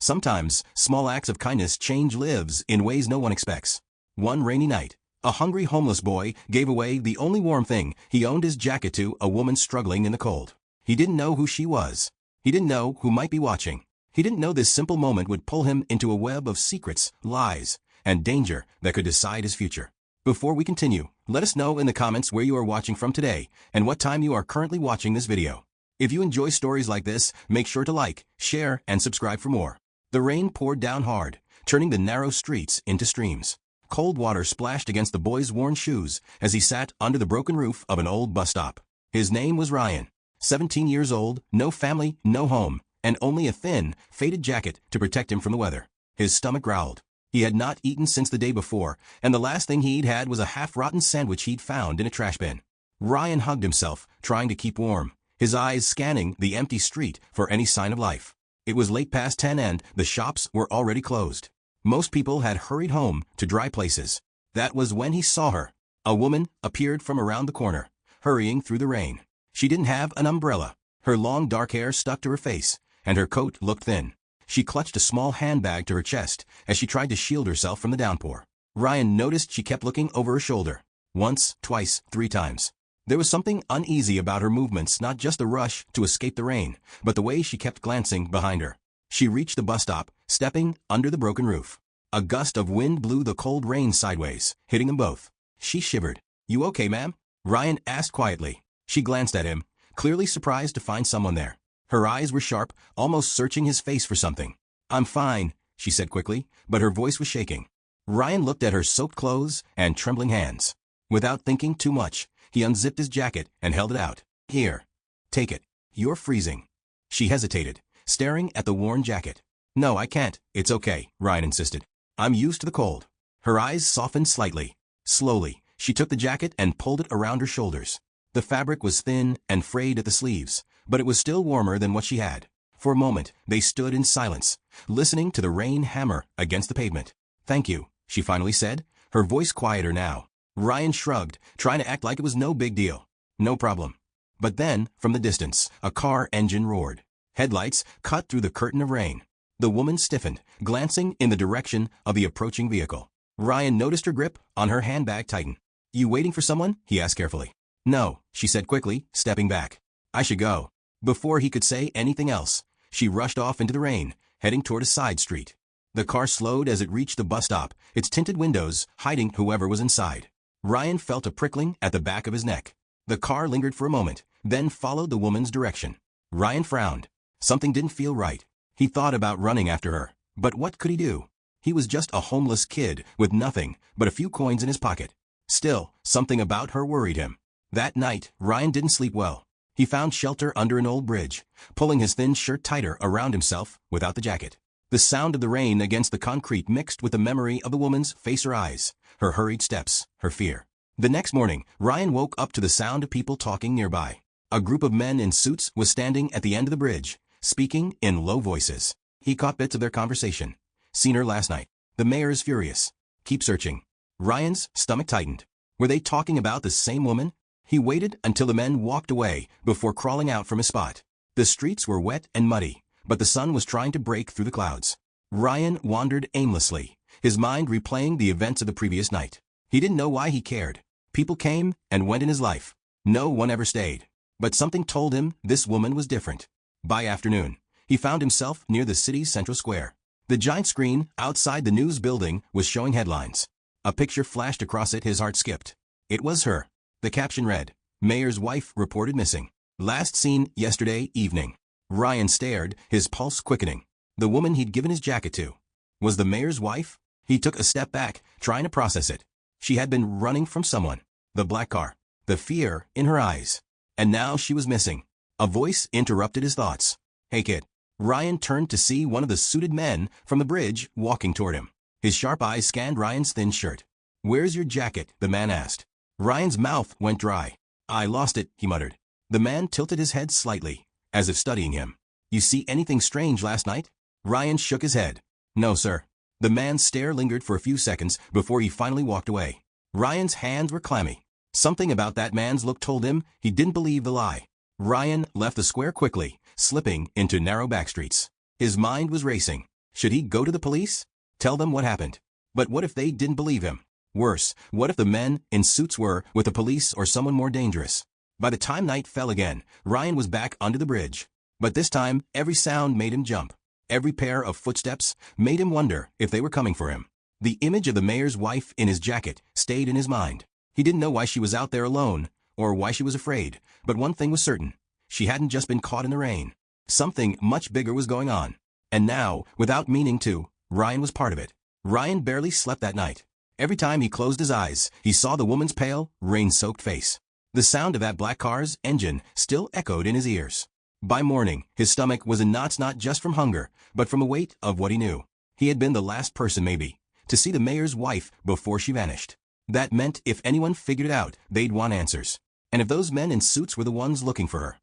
Sometimes, small acts of kindness change lives in ways no one expects. One rainy night, a hungry homeless boy gave away the only warm thing he owned, his jacket, to a woman struggling in the cold. He didn't know who she was. He didn't know who might be watching. He didn't know this simple moment would pull him into a web of secrets, lies, and danger that could decide his future. Before we continue, let us know in the comments where you are watching from today and what time you are currently watching this video. If you enjoy stories like this, make sure to like, share, and subscribe for more. The rain poured down hard, turning the narrow streets into streams. Cold water splashed against the boy's worn shoes as he sat under the broken roof of an old bus stop. His name was Ryan, 17 years old, no family, no home, and only a thin, faded jacket to protect him from the weather. His stomach growled. He had not eaten since the day before, and the last thing he'd had was a half-rotten sandwich he'd found in a trash bin. Ryan hugged himself, trying to keep warm, his eyes scanning the empty street for any sign of life. It was late past 10 and the shops were already closed. Most people had hurried home to dry places. That was when he saw her. A woman appeared from around the corner, hurrying through the rain. She didn't have an umbrella. Her long dark hair stuck to her face, and her coat looked thin. She clutched a small handbag to her chest as she tried to shield herself from the downpour. Ryan noticed she kept looking over her shoulder. Once, twice, 3 times. There was something uneasy about her movements, not just the rush to escape the rain, but the way she kept glancing behind her. She reached the bus stop, stepping under the broken roof. A gust of wind blew the cold rain sideways, hitting them both. She shivered. "You okay, ma'am?" Ryan asked quietly. She glanced at him, clearly surprised to find someone there. Her eyes were sharp, almost searching his face for something. "I'm fine," she said quickly, but her voice was shaking. Ryan looked at her soaked clothes and trembling hands. Without thinking too much, he unzipped his jacket and held it out. "Here. Take it. You're freezing." She hesitated, staring at the worn jacket. "No, I can't. It's okay," Ryan insisted. "I'm used to the cold." Her eyes softened slightly. Slowly, she took the jacket and pulled it around her shoulders. The fabric was thin and frayed at the sleeves, but it was still warmer than what she had. For a moment, they stood in silence, listening to the rain hammer against the pavement. "Thank you," she finally said, her voice quieter now. Ryan shrugged, trying to act like it was no big deal. "No problem." But then, from the distance, a car engine roared. Headlights cut through the curtain of rain. The woman stiffened, glancing in the direction of the approaching vehicle. Ryan noticed her grip on her handbag tighten. "You waiting for someone?" he asked carefully. "No," she said quickly, stepping back. "I should go." Before he could say anything else, she rushed off into the rain, heading toward a side street. The car slowed as it reached the bus stop, its tinted windows hiding whoever was inside. Ryan felt a prickling at the back of his neck. The car lingered for a moment, then followed the woman's direction. Ryan frowned. Something didn't feel right. He thought about running after her, but what could he do? He was just a homeless kid with nothing but a few coins in his pocket. Still, something about her worried him. That night, Ryan didn't sleep well. He found shelter under an old bridge, pulling his thin shirt tighter around himself without the jacket. The sound of the rain against the concrete mixed with the memory of the woman's face or eyes, her hurried steps, her fear. The next morning, Ryan woke up to the sound of people talking nearby. A group of men in suits was standing at the end of the bridge, speaking in low voices. He caught bits of their conversation. "Seen her last night. The mayor is furious. Keep searching." Ryan's stomach tightened. Were they talking about the same woman? He waited until the men walked away before crawling out from his spot. The streets were wet and muddy, but the sun was trying to break through the clouds. Ryan wandered aimlessly, his mind replaying the events of the previous night. He didn't know why he cared. People came and went in his life. No one ever stayed. But something told him this woman was different. By afternoon, he found himself near the city's central square. The giant screen outside the news building was showing headlines. A picture flashed across it. His heart skipped. It was her. The caption read, "Mayor's wife reported missing. Last seen yesterday evening." Ryan stared, his pulse quickening. The woman he'd given his jacket to was the mayor's wife? He took a step back, trying to process it. She had been running from someone. The black car. The fear in her eyes. And now she was missing. A voice interrupted his thoughts. "Hey kid." Ryan turned to see one of the suited men from the bridge walking toward him. His sharp eyes scanned Ryan's thin shirt. "Where's your jacket?" the man asked. Ryan's mouth went dry. "I lost it," he muttered. The man tilted his head slightly, as if studying him. "You see anything strange last night?" Ryan shook his head. "No, sir." The man's stare lingered for a few seconds before he finally walked away. Ryan's hands were clammy. Something about that man's look told him he didn't believe the lie. Ryan left the square quickly, slipping into narrow back streets. His mind was racing. Should he go to the police? Tell them what happened? But what if they didn't believe him? Worse, what if the men in suits were with the police or someone more dangerous? By the time night fell again, Ryan was back under the bridge. But this time, every sound made him jump. Every pair of footsteps made him wonder if they were coming for him. The image of the mayor's wife in his jacket stayed in his mind. He didn't know why she was out there alone, or why she was afraid, but one thing was certain. She hadn't just been caught in the rain. Something much bigger was going on. And now, without meaning to, Ryan was part of it. Ryan barely slept that night. Every time he closed his eyes, he saw the woman's pale, rain-soaked face. The sound of that black car's engine still echoed in his ears. By morning, his stomach was in knots not just from hunger, but from the weight of what he knew. He had been the last person, maybe, to see the mayor's wife before she vanished. That meant if anyone figured it out, they'd want answers. And if those men in suits were the ones looking for her,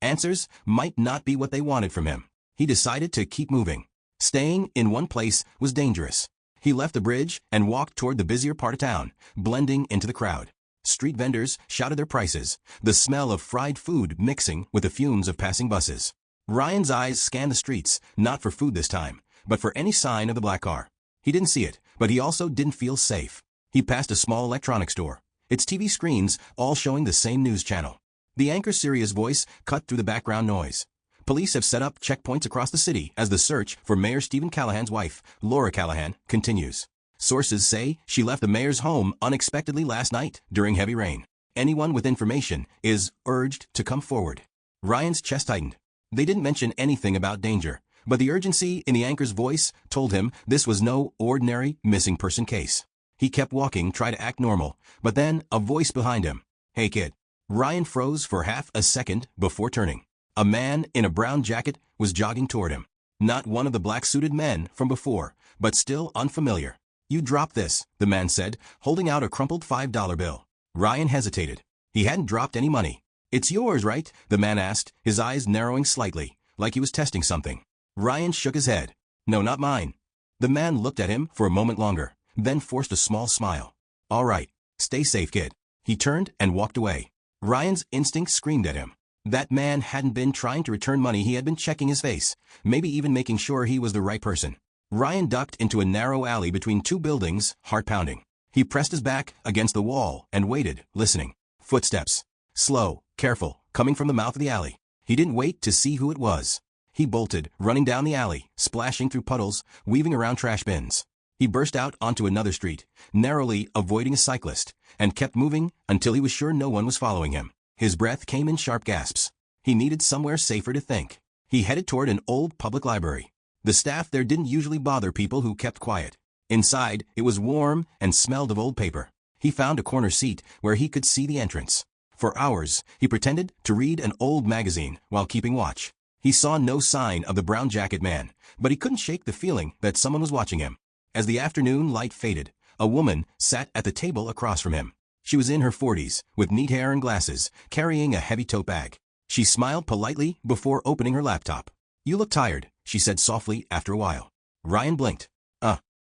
answers might not be what they wanted from him. He decided to keep moving. Staying in one place was dangerous. He left the bridge and walked toward the busier part of town, blending into the crowd. Street vendors shouted their prices, the smell of fried food mixing with the fumes of passing buses. Ryan's eyes scanned the streets, not for food this time, but for any sign of the black car. He didn't see it, but he also didn't feel safe. He passed a small electronics store, its TV screens all showing the same news channel. The anchor's serious voice cut through the background noise. Police have set up checkpoints across the city as the search for Mayor Stephen Callahan's wife, Laura Callahan, continues. Sources say she left the mayor's home unexpectedly last night during heavy rain. Anyone with information is urged to come forward. Ryan's chest tightened. They didn't mention anything about danger, but the urgency in the anchor's voice told him this was no ordinary missing person case. He kept walking, trying to act normal, but then a voice behind him. "Hey kid." Ryan froze for half a second before turning. A man in a brown jacket was jogging toward him. Not one of the black-suited men from before, but still unfamiliar. "You dropped this," the man said, holding out a crumpled $5 bill. Ryan hesitated. He hadn't dropped any money. "It's yours, right?" the man asked, his eyes narrowing slightly, like he was testing something. Ryan shook his head. "No, not mine." The man looked at him for a moment longer, then forced a small smile. "All right, stay safe, kid." He turned and walked away. Ryan's instinct screamed at him. That man hadn't been trying to return money, he had been checking his face, maybe even making sure he was the right person. Ryan ducked into a narrow alley between two buildings, heart pounding. He pressed his back against the wall and waited, listening. Footsteps. Slow, careful, coming from the mouth of the alley. He didn't wait to see who it was. He bolted, running down the alley, splashing through puddles, weaving around trash bins. He burst out onto another street, narrowly avoiding a cyclist, and kept moving until he was sure no one was following him. His breath came in sharp gasps. He needed somewhere safer to think. He headed toward an old public library. The staff there didn't usually bother people who kept quiet. Inside, it was warm and smelled of old paper. He found a corner seat where he could see the entrance. For hours, he pretended to read an old magazine while keeping watch. He saw no sign of the brown jacket man, but he couldn't shake the feeling that someone was watching him. As the afternoon light faded, a woman sat at the table across from him. She was in her 40s, with neat hair and glasses, carrying a heavy tote bag. She smiled politely before opening her laptop. "You look tired," she said softly after a while. Ryan blinked.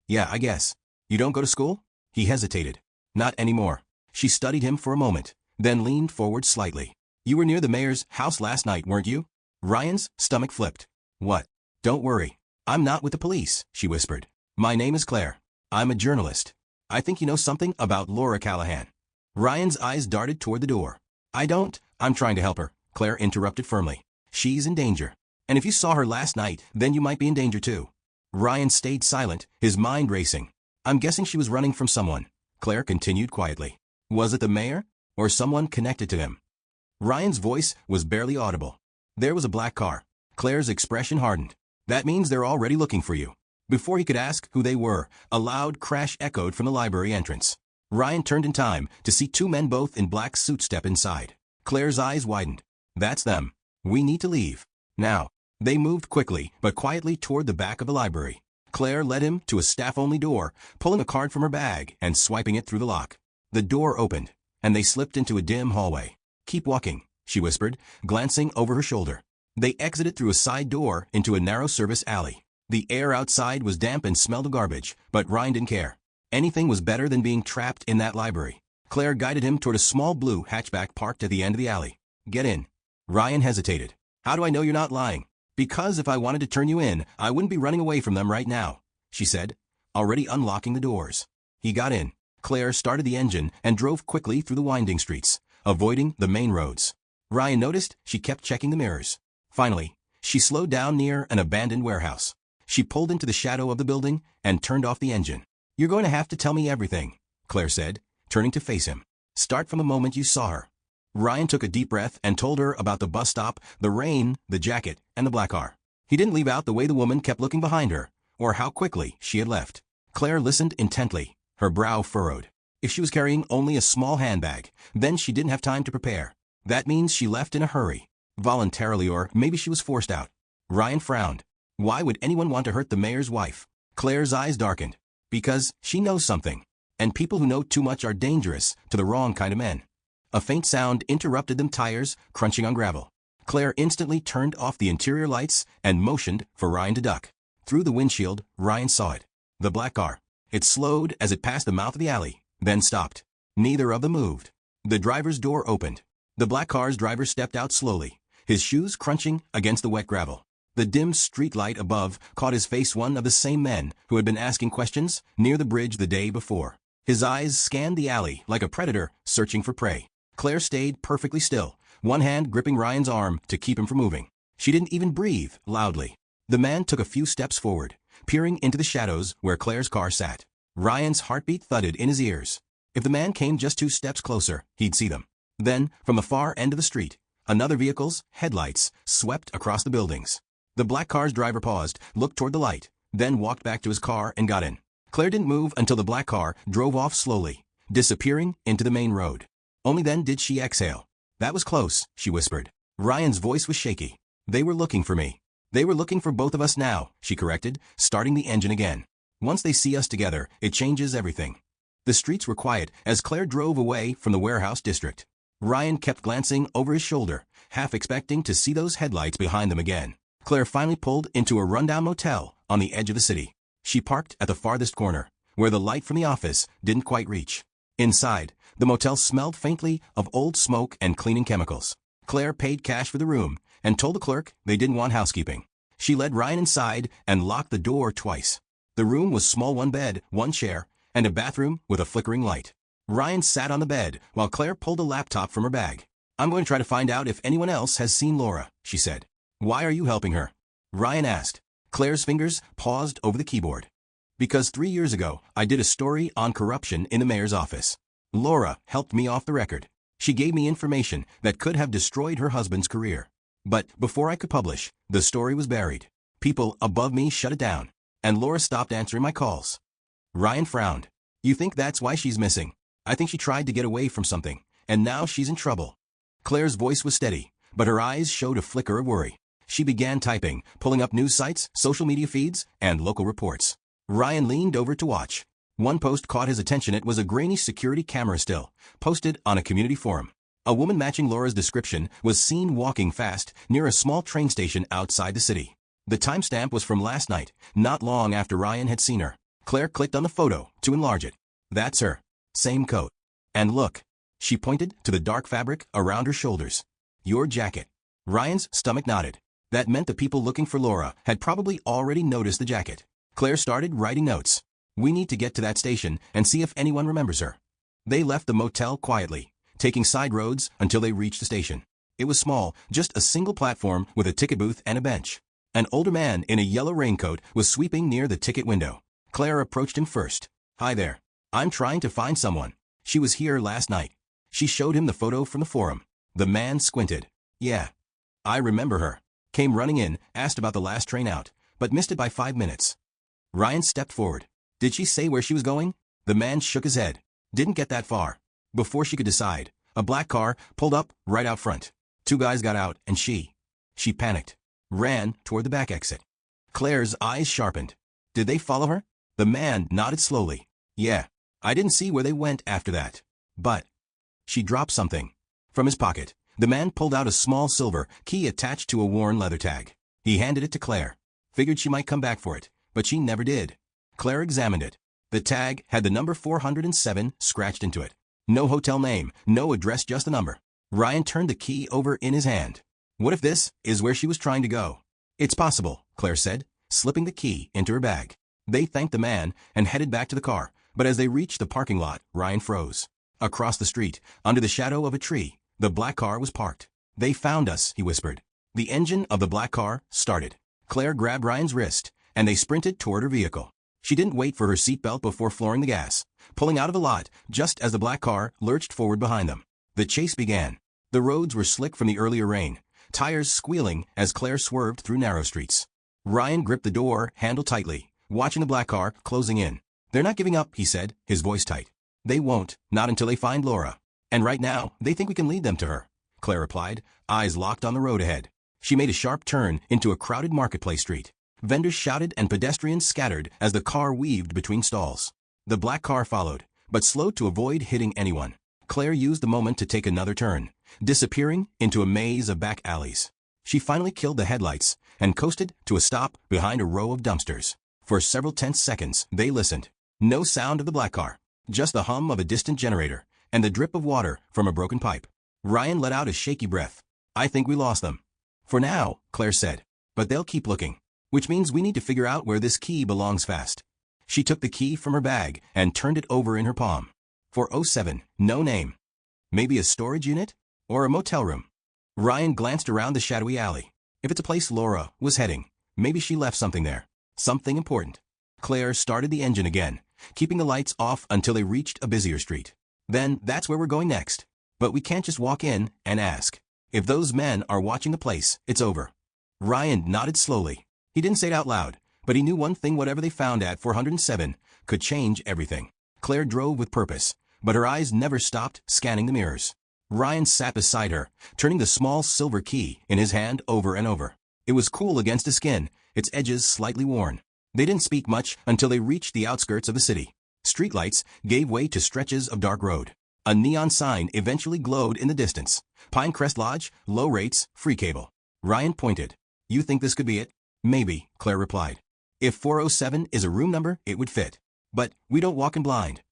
Yeah, I guess. You don't go to school?" He hesitated. "Not anymore." She studied him for a moment, then leaned forward slightly. "You were near the mayor's house last night, weren't you?" Ryan's stomach flipped. "What?" "Don't worry. I'm not with the police," she whispered. "My name is Claire. I'm a journalist. I think you know something about Laura Callahan." Ryan's eyes darted toward the door. I'm trying to help her," Claire interrupted firmly. "She's in danger. And if you saw her last night, then you might be in danger too." Ryan stayed silent, his mind racing. "I'm guessing she was running from someone," Claire continued quietly. "Was it the mayor? Or someone connected to him?" Ryan's voice was barely audible. "There was a black car." Claire's expression hardened. "That means they're already looking for you." Before he could ask who they were, a loud crash echoed from the library entrance. Ryan turned in time to see two men both in black suits step inside. Claire's eyes widened. "That's them. We need to leave. Now." They moved quickly, but quietly toward the back of the library. Claire led him to a staff-only door, pulling a card from her bag and swiping it through the lock. The door opened, and they slipped into a dim hallway. "Keep walking," she whispered, glancing over her shoulder. They exited through a side door into a narrow service alley. The air outside was damp and smelled of garbage, but Ryan didn't care. Anything was better than being trapped in that library. Claire guided him toward a small blue hatchback parked at the end of the alley. "Get in." Ryan hesitated. "How do I know you're not lying?" Because if I wanted to turn you in, I wouldn't be running away from them right now, she said, already unlocking the doors. He got in. Claire started the engine and drove quickly through the winding streets, avoiding the main roads. Ryan noticed she kept checking the mirrors. Finally, she slowed down near an abandoned warehouse. She pulled into the shadow of the building and turned off the engine. You're going to have to tell me everything, Claire said, turning to face him. Start from the moment you saw her. Ryan took a deep breath and told her about the bus stop, the rain, the jacket, and the black car. He didn't leave out the way the woman kept looking behind her, or how quickly she had left. Claire listened intently, her brow furrowed. If she was carrying only a small handbag, then she didn't have time to prepare. That means she left in a hurry, voluntarily, or maybe she was forced out. Ryan frowned. Why would anyone want to hurt the mayor's wife? Claire's eyes darkened. Because she knows something. And people who know too much are dangerous to the wrong kind of men. A faint sound interrupted them, tires crunching on gravel. Claire instantly turned off the interior lights and motioned for Ryan to duck. Through the windshield, Ryan saw it. The black car. It slowed as it passed the mouth of the alley, then stopped. Neither of them moved. The driver's door opened. The black car's driver stepped out slowly, his shoes crunching against the wet gravel. The dim street light above caught his face, one of the same men who had been asking questions near the bridge the day before. His eyes scanned the alley like a predator searching for prey. Claire stayed perfectly still, one hand gripping Ryan's arm to keep him from moving. She didn't even breathe loudly. The man took a few steps forward, peering into the shadows where Claire's car sat. Ryan's heartbeat thudded in his ears. If the man came just 2 steps closer, he'd see them. Then, from the far end of the street, another vehicle's headlights swept across the buildings. The black car's driver paused, looked toward the light, then walked back to his car and got in. Claire didn't move until the black car drove off slowly, disappearing into the main road. Only then did she exhale. That was close, she whispered. Ryan's voice was shaky. They were looking for me. They were looking for both of us now, she corrected, starting the engine again. Once they see us together, it changes everything. The streets were quiet as Claire drove away from the warehouse district. Ryan kept glancing over his shoulder, half expecting to see those headlights behind them again. Claire finally pulled into a rundown motel on the edge of the city. She parked at the farthest corner, where the light from the office didn't quite reach. Inside, the motel smelled faintly of old smoke and cleaning chemicals. Claire paid cash for the room and told the clerk they didn't want housekeeping. She led Ryan inside and locked the door twice. The room was small, 1 bed, 1 chair, and a bathroom with a flickering light. Ryan sat on the bed while Claire pulled a laptop from her bag. I'm going to try to find out if anyone else has seen Laura, she said. Why are you helping her? Ryan asked. Claire's fingers paused over the keyboard. Because 3 years ago, I did a story on corruption in the mayor's office. Laura helped me off the record. She gave me information that could have destroyed her husband's career. But before I could publish, the story was buried. People above me shut it down, and Laura stopped answering my calls. Ryan frowned. You think that's why she's missing? I think she tried to get away from something, and now she's in trouble. Claire's voice was steady, but her eyes showed a flicker of worry. She began typing, pulling up news sites, social media feeds, and local reports. Ryan leaned over to watch. One post caught his attention. It was a grainy security camera still, posted on a community forum. A woman matching Laura's description was seen walking fast near a small train station outside the city. The timestamp was from last night, not long after Ryan had seen her. Claire clicked on the photo to enlarge it. That's her. Same coat. And look. She pointed to the dark fabric around her shoulders. Your jacket. Ryan's stomach nodded. That meant the people looking for Laura had probably already noticed the jacket. Claire started writing notes. We need to get to that station and see if anyone remembers her. They left the motel quietly, taking side roads until they reached the station. It was small, just a single platform with a ticket booth and a bench. An older man in a yellow raincoat was sweeping near the ticket window. Claire approached him first. Hi there. I'm trying to find someone. She was here last night. She showed him the photo from the forum. The man squinted. Yeah. I remember her. Came running in, asked about the last train out, but missed it by 5 minutes. Ryan stepped forward. Did she say where she was going? The man shook his head. Didn't get that far. Before she could decide, a black car pulled up right out front. 2 guys got out, and she panicked. Ran toward the back exit. Claire's eyes sharpened. Did they follow her? The man nodded slowly. Yeah. I didn't see where they went after that. But she dropped something. From his pocket, the man pulled out a small silver key attached to a worn leather tag. He handed it to Claire. Figured she might come back for it, but she never did. Claire examined it. The tag had the number 407 scratched into it. No hotel name, no address, just the number. Ryan turned the key over in his hand. What if this is where she was trying to go? It's possible, Claire said, slipping the key into her bag. They thanked the man and headed back to the car, but as they reached the parking lot, Ryan froze. Across the street, under the shadow of a tree, the black car was parked. They found us, he whispered. The engine of the black car started. Claire grabbed Ryan's wrist, and they sprinted toward her vehicle. She didn't wait for her seatbelt before flooring the gas, pulling out of the lot just as the black car lurched forward behind them. The chase began. The roads were slick from the earlier rain, tires squealing as Claire swerved through narrow streets. Ryan gripped the door handle tightly, watching the black car closing in. They're not giving up, he said, his voice tight. They won't, not until they find Laura. And right now, they think we can lead them to her, Claire replied, eyes locked on the road ahead. She made a sharp turn into a crowded marketplace street. Vendors shouted and pedestrians scattered as the car weaved between stalls. The black car followed, but slowed to avoid hitting anyone. Claire used the moment to take another turn, disappearing into a maze of back alleys. She finally killed the headlights and coasted to a stop behind a row of dumpsters. For several tense seconds, they listened. No sound of the black car, just the hum of a distant generator and the drip of water from a broken pipe. Ryan let out a shaky breath. I think we lost them. For now, Claire said, but they'll keep looking. Which means we need to figure out where this key belongs fast. She took the key from her bag and turned it over in her palm. 407, no name. Maybe a storage unit? Or a motel room? Ryan glanced around the shadowy alley. If it's a place Laura was heading, maybe she left something there. Something important. Claire started the engine again, keeping the lights off until they reached a busier street. Then that's where we're going next. But we can't just walk in and ask. If those men are watching the place, it's over. Ryan nodded slowly. He didn't say it out loud, but he knew one thing: whatever they found at 407 could change everything. Claire drove with purpose, but her eyes never stopped scanning the mirrors. Ryan sat beside her, turning the small silver key in his hand over and over. It was cool against his skin, its edges slightly worn. They didn't speak much until they reached the outskirts of the city. Streetlights gave way to stretches of dark road. A neon sign eventually glowed in the distance. Pinecrest Lodge, low rates, free cable. Ryan pointed. You think this could be it? Maybe, Claire replied. If 407 is a room number, it would fit. But we don't walk in blind.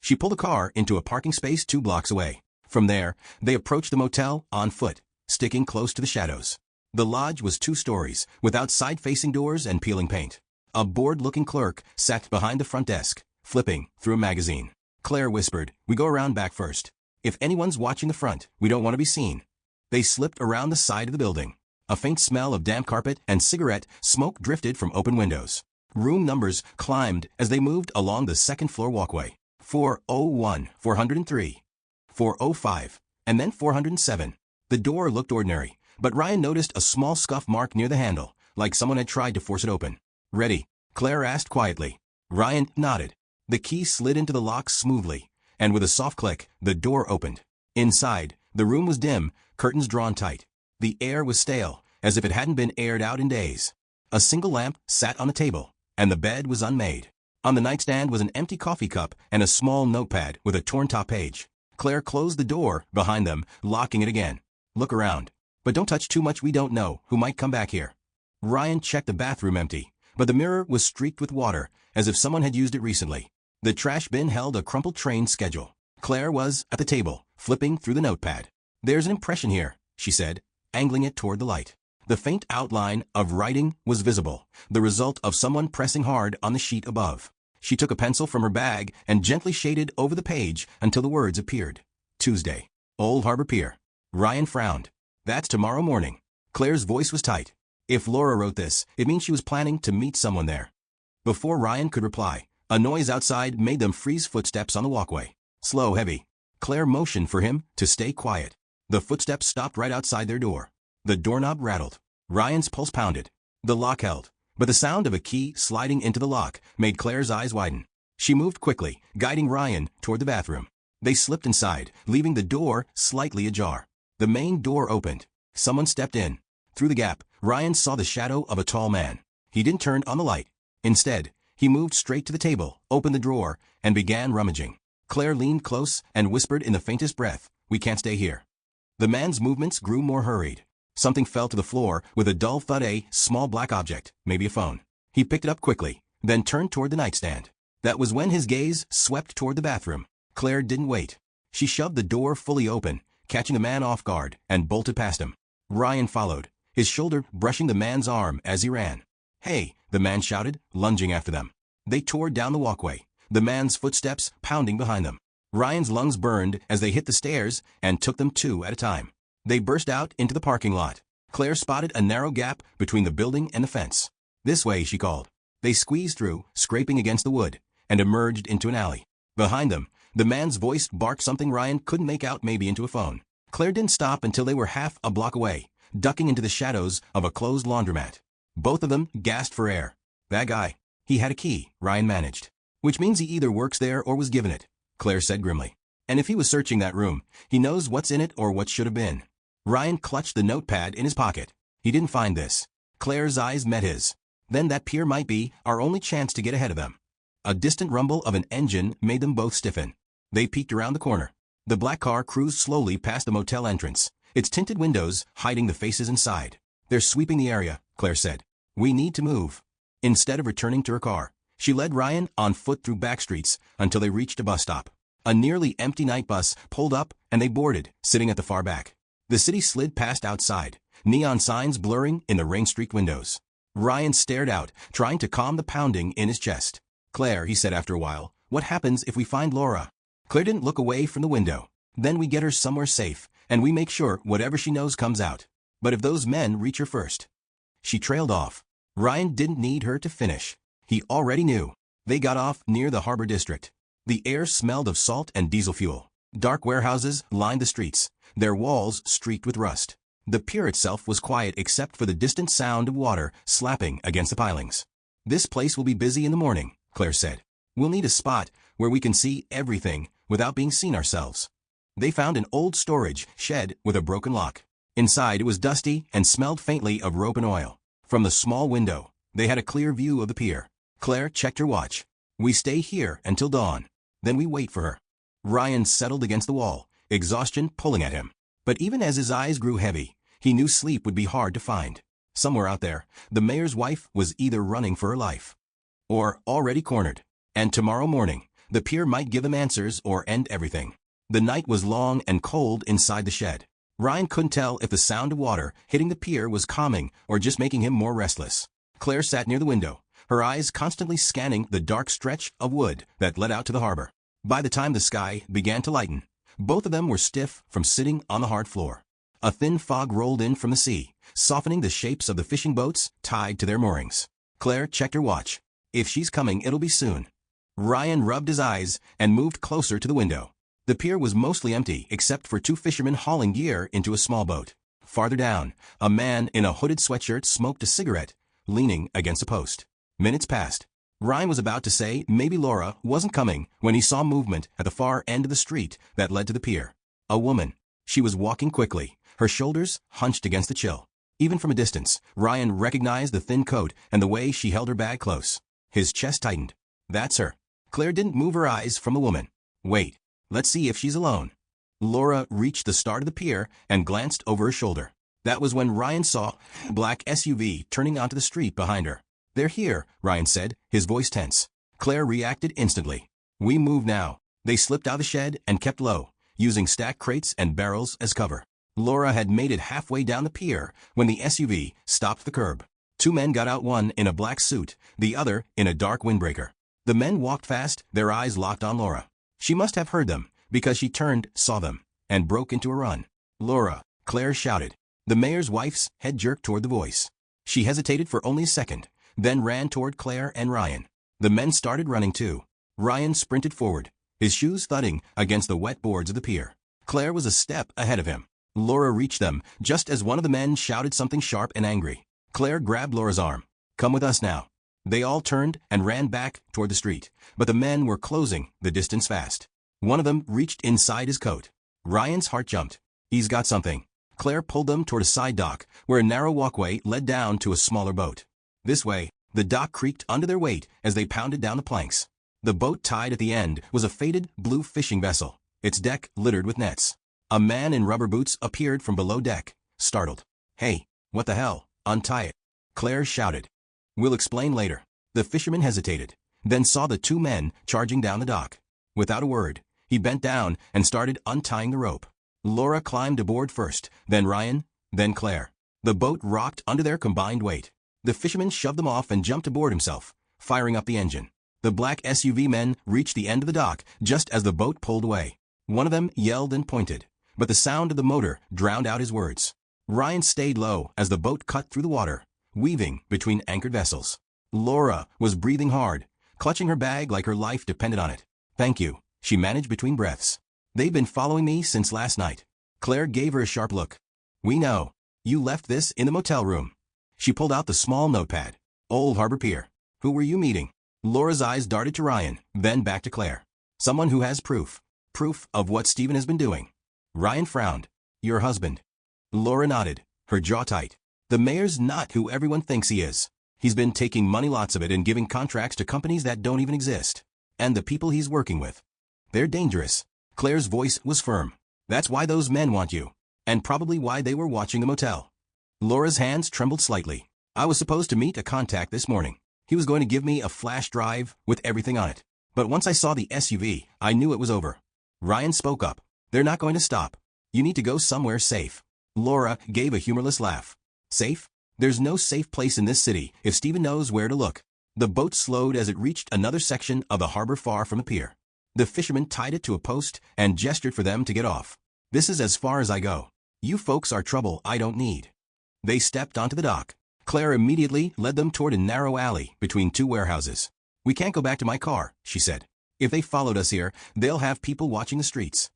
She pulled the car into a parking space 2 blocks away. From there, they approached the motel on foot, sticking close to the shadows. The lodge was 2 stories, without side-facing doors and peeling paint. A bored-looking clerk sat behind the front desk, flipping through a magazine. Claire whispered, we go around back first. If anyone's watching the front, we don't want to be seen. They slipped around the side of the building. A faint smell of damp carpet and cigarette smoke drifted from open windows. Room numbers climbed as they moved along the second-floor walkway. 401, 403, 405, and then 407. The door looked ordinary, but Ryan noticed a small scuff mark near the handle, like someone had tried to force it open. Ready? Claire asked quietly. Ryan nodded. The key slid into the lock smoothly, and with a soft click, the door opened. Inside, the room was dim, curtains drawn tight. The air was stale, as if it hadn't been aired out in days. A single lamp sat on the table, and the bed was unmade. On the nightstand was an empty coffee cup and a small notepad with a torn-top page. Claire closed the door behind them, locking it again. Look around. But don't touch too much, we don't know who might come back here. Ryan checked the bathroom empty, but the mirror was streaked with water, as if someone had used it recently. The trash bin held a crumpled train schedule. Claire was at the table, flipping through the notepad. There's an impression here, she said, angling it toward the light. The faint outline of writing was visible, the result of someone pressing hard on the sheet above. She took a pencil from her bag and gently shaded over the page until the words appeared. Tuesday. Old Harbor Pier. Ryan frowned. That's tomorrow morning. Claire's voice was tight. If Laura wrote this, it means she was planning to meet someone there. Before Ryan could reply, a noise outside made them freeze. Footsteps on the walkway. Slow, heavy. Claire motioned for him to stay quiet. The footsteps stopped right outside their door. The doorknob rattled. Ryan's pulse pounded. The lock held, but the sound of a key sliding into the lock made Claire's eyes widen. She moved quickly, guiding Ryan toward the bathroom. They slipped inside, leaving the door slightly ajar. The main door opened. Someone stepped in. Through the gap, Ryan saw the shadow of a tall man. He didn't turn on the light. Instead, he moved straight to the table, opened the drawer, and began rummaging. Claire leaned close and whispered in the faintest breath, "We can't stay here." The man's movements grew more hurried. Something fell to the floor with a dull thud, a small black object, maybe a phone. He picked it up quickly, then turned toward the nightstand. That was when his gaze swept toward the bathroom. Claire didn't wait. She shoved the door fully open, catching the man off guard, and bolted past him. Ryan followed, his shoulder brushing the man's arm as he ran. "Hey!" the man shouted, lunging after them. They tore down the walkway, the man's footsteps pounding behind them. Ryan's lungs burned as they hit the stairs and took them two at a time. They burst out into the parking lot. Claire spotted a narrow gap between the building and the fence. "This way," she called. They squeezed through, scraping against the wood, and emerged into an alley. Behind them, the man's voice barked something Ryan couldn't make out, maybe into a phone. Claire didn't stop until they were half a block away, ducking into the shadows of a closed laundromat. Both of them gasped for air. "That guy. He had a key," Ryan managed. "Which means he either works there or was given it," Claire said grimly. "And if he was searching that room, he knows what's in it or what should have been." Ryan clutched the notepad in his pocket. He didn't find this. Claire's eyes met his. "Then that pier might be our only chance to get ahead of them." A distant rumble of an engine made them both stiffen. They peeked around the corner. The black car cruised slowly past the motel entrance, its tinted windows hiding the faces inside. "They're sweeping the area," Claire said. "We need to move." Instead of returning to her car, she led Ryan on foot through back streets until they reached a bus stop. A nearly empty night bus pulled up and they boarded, sitting at the far back. The city slid past outside, neon signs blurring in the rain-streaked windows. Ryan stared out, trying to calm the pounding in his chest. "Claire," he said after a while, "what happens if we find Laura?" Claire didn't look away from the window. "Then we get her somewhere safe, and we make sure whatever she knows comes out. But if those men reach her first..." She trailed off. Ryan didn't need her to finish. He already knew. They got off near the harbor district. The air smelled of salt and diesel fuel. Dark warehouses lined the streets, their walls streaked with rust. The pier itself was quiet except for the distant sound of water slapping against the pilings. "This place will be busy in the morning," Claire said. "We'll need a spot where we can see everything without being seen ourselves." They found an old storage shed with a broken lock. Inside it was dusty and smelled faintly of rope and oil. From the small window, they had a clear view of the pier. Claire checked her watch. "We stay here until dawn. Then we wait for her." Ryan settled against the wall, exhaustion pulling at him. But even as his eyes grew heavy, he knew sleep would be hard to find. Somewhere out there, the mayor's wife was either running for her life or already cornered. And tomorrow morning, the pier might give them answers or end everything. The night was long and cold inside the shed. Ryan couldn't tell if the sound of water hitting the pier was calming or just making him more restless. Claire sat near the window, her eyes constantly scanning the dark stretch of wood that led out to the harbor. By the time the sky began to lighten, both of them were stiff from sitting on the hard floor. A thin fog rolled in from the sea, softening the shapes of the fishing boats tied to their moorings. Claire checked her watch. "If she's coming, it'll be soon." Ryan rubbed his eyes and moved closer to the window. The pier was mostly empty except for two fishermen hauling gear into a small boat. Farther down, a man in a hooded sweatshirt smoked a cigarette, leaning against a post. Minutes passed. Ryan was about to say maybe Laura wasn't coming when he saw movement at the far end of the street that led to the pier. A woman. She was walking quickly, her shoulders hunched against the chill. Even from a distance, Ryan recognized the thin coat and the way she held her bag close. His chest tightened. "That's her." Claire didn't move her eyes from the woman. "Wait. Let's see if she's alone." Laura reached the start of the pier and glanced over her shoulder. That was when Ryan saw a black SUV turning onto the street behind her. "They're here," Ryan said, his voice tense. Claire reacted instantly. "We move now." They slipped out of the shed and kept low, using stacked crates and barrels as cover. Laura had made it halfway down the pier when the SUV stopped the curb. Two men got out, one in a black suit, the other in a dark windbreaker. The men walked fast, their eyes locked on Laura. She must have heard them, because she turned, saw them, and broke into a run. "Laura!" Claire shouted. The mayor's wife's head jerked toward the voice. She hesitated for only a second, then ran toward Claire and Ryan. The men started running too. Ryan sprinted forward, his shoes thudding against the wet boards of the pier. Claire was a step ahead of him. Laura reached them just as one of the men shouted something sharp and angry. Claire grabbed Laura's arm. "Come with us now." They all turned and ran back toward the street, but the men were closing the distance fast. One of them reached inside his coat. Ryan's heart jumped. "He's got something." Claire pulled them toward a side dock, where a narrow walkway led down to a smaller boat. "This way." The dock creaked under their weight as they pounded down the planks. The boat tied at the end was a faded blue fishing vessel, its deck littered with nets. A man in rubber boots appeared from below deck, startled. "Hey, what the hell? Untie it." Claire shouted. "We'll explain later." The fisherman hesitated, then saw the two men charging down the dock. Without a word, he bent down and started untying the rope. Laura climbed aboard first, then Ryan, then Claire. The boat rocked under their combined weight. The fisherman shoved them off and jumped aboard himself, firing up the engine. The black SUV men reached the end of the dock just as the boat pulled away. One of them yelled and pointed, but the sound of the motor drowned out his words. Ryan stayed low as the boat cut through the water, weaving between anchored vessels. Laura was breathing hard, clutching her bag like her life depended on it. "Thank you," she managed between breaths. "They've been following me since last night." Claire gave her a sharp look. "We know. You left this in the motel room." She pulled out the small notepad. "Old Harbor Pier. Who were you meeting?" Laura's eyes darted to Ryan, then back to Claire. "Someone who has proof. Proof of what Stephen has been doing." Ryan frowned. "Your husband." Laura nodded, her jaw tight. "The mayor's not who everyone thinks he is. He's been taking money, lots of it, and giving contracts to companies that don't even exist. And the people he's working with, they're dangerous." Claire's voice was firm. "That's why those men want you. And probably why they were watching the motel." Laura's hands trembled slightly. "I was supposed to meet a contact this morning. He was going to give me a flash drive with everything on it. But once I saw the SUV, I knew it was over." Ryan spoke up. "They're not going to stop. You need to go somewhere safe." Laura gave a humorless laugh. "Safe? There's no safe place in this city if Stephen knows where to look." The boat slowed as it reached another section of the harbor far from the pier. The fisherman tied it to a post and gestured for them to get off. "This is as far as I go. You folks are trouble I don't need." They stepped onto the dock. Claire immediately led them toward a narrow alley between two warehouses. "We can't go back to my car," she said. "If they followed us here, they'll have people watching the streets."